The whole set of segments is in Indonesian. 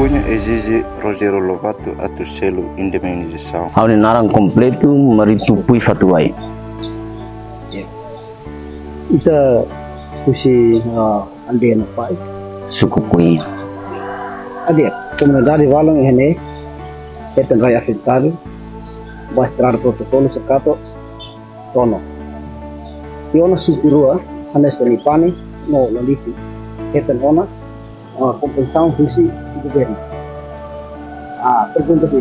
punya Ejiji Rogeiro Lobato atau Selu Indeminijasaun. Hau narang kompleto maritupui fatuai. Ita Husi ande na pai. Suco kuinya. Adik komunidade walang ihene hetan Rai Afetado bastrar protokolo sekato tono. Iona supirua hanes lipani no landisi hetan ona Kompensassaun Husi governo. Pergunta sih.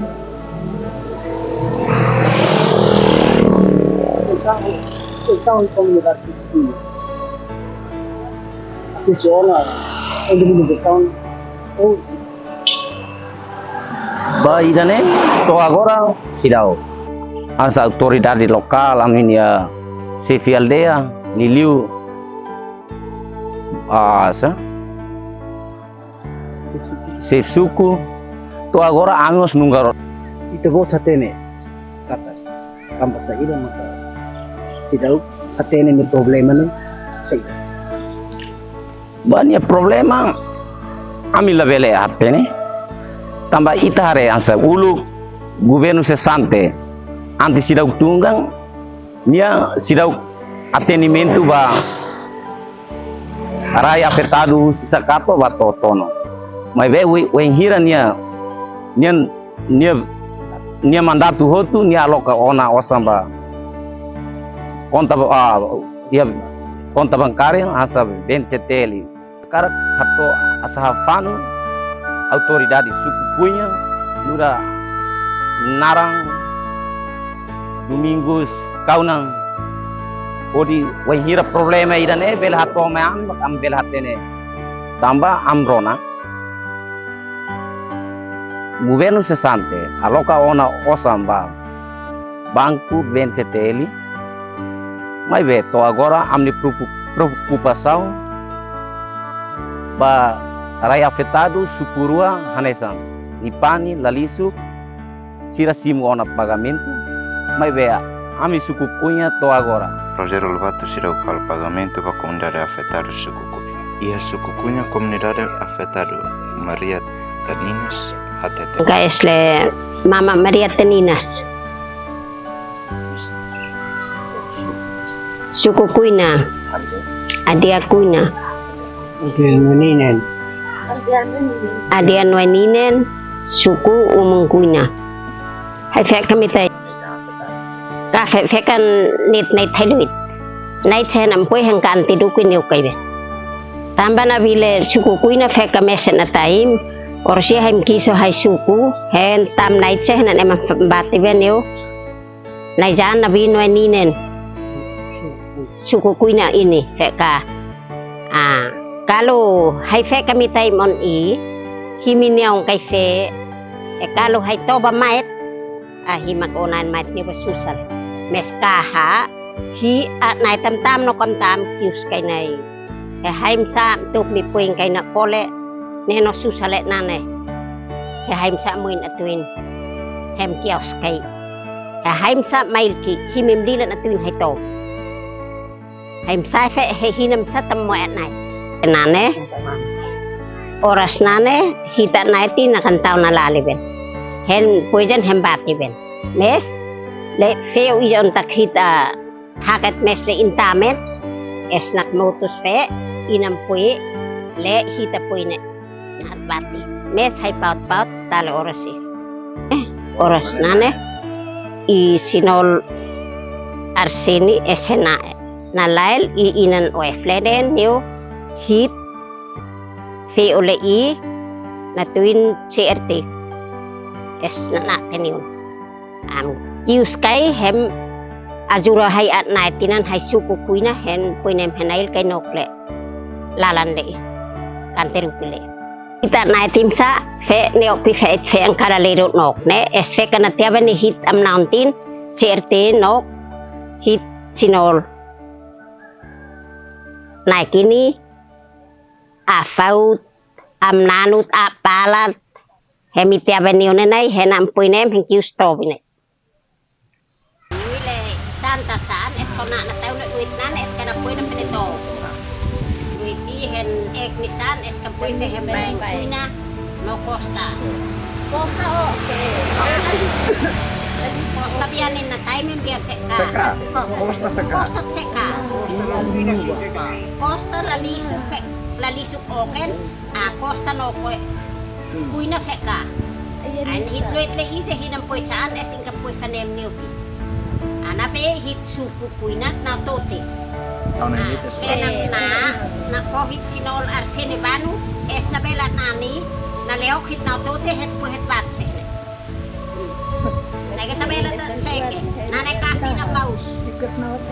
Kompensassaun komunidade Afetado. Assessiona Indeminijasaun Husi. Baidane to agora Sidauk. As autoridade lokal aminia chefe aldeia liliu asa Suco, to agora amigos nunca. Ita vot hatene katak kamba sa ira maka Sidauk hatene mi problema no sei. Banyak problema amila bele hatene. Tambah itare ansa ulu governo sesante anti Sidauk tunggang nia Sidauk atendimento ba Rai Afetado sisakato ba totono. Maibe wen hira nia mandato hotu nia loka ona osamba konta konta bancária asa benceteli karat hato asahafanu autoridade suku punya nura narang domingos kaunang hodi wen hira problema idane bel hato me am bel hatene tamba amrona governo sesante aloka ona osamba banco benceteli mai beto agora amni preocupação ba Rai Afetado supurua hanesan nipani lalisu sira simu ona pagamento mai bea ami suku punya to agora Rogeiro Lobato Sidauk al pagamento para Komunidade Afetado Suco. Iha Suco punya Komunidade Afetado Maria Taninas hatete. Kaisle Mama Maria Taninas. Suku kuina. Adia kuina. Adian waninen suku umung kuina. Hai fek kami tay. Ka fek kan nit nait haluit. Nait sen ampoi hang kan tidu kuini ukai be. Tamba na bile suku kuina fek kami sen ataim. Orsi haim kiso hai suku hen tam nait sen nan emang bati benyo. Naijan nabi waninen suku kuina ini fek ka. Kalau hai fe kami tay mon himiniong kay fe kalau hai toba mait himak onan mait ni basusal meskaha hi at nai tam no tam kius kay nai haim sa tuk mi puing kay na pole ne no susale nane haim sa muin atuin hem kios kay haim sa mail ki himim dilan atuin hai to haim sa fe hinam sa tam mo at nai nane oras nane hita naiti nakantau na laliben hen poijan hembati ben mes le feo ijon tak hita hakat mes le intamet es nak motus fe inam pui le hita puine hatbati mes hai paut tale oras oras nane I sinol arseni esena nalail I inan oe fleden new hit fe ole na tuin CRT es na teniun kius kai hem azura hai at na tinan hai suku kuina hen puinem henail kai nokle lalan le kanteru kule kita na timsa fe neo pi fe angkara le nok ne es fe kana tiaba ni hit am nauntin CRT nok hit sinol na kini afaut amnanut apalat hemitia benione nai henam puinem hen kius tobine wile santa san esona na taw na duit nan es kana puinem penito duiti hen ek nisan es kan puite hembay kuina No costa. Costa okay. Costa bianin na time biar feka. Feka. Costa feka. Costa feka. Costa lalisuk oken. Costa no kuina feka. An hitloit le ite hinam poisaan esing ka poi fanem niu. Anabe hit suku kuinat na tote. Penang na kohit sinol arsene banu es na bela nani na leok hit na tote het poi het batse. Nage tabela ta seke. Nane kasi na paus.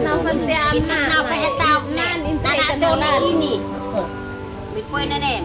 Na faldeam Ikat na fa hetaw na na to na ini. Mi poi na nem.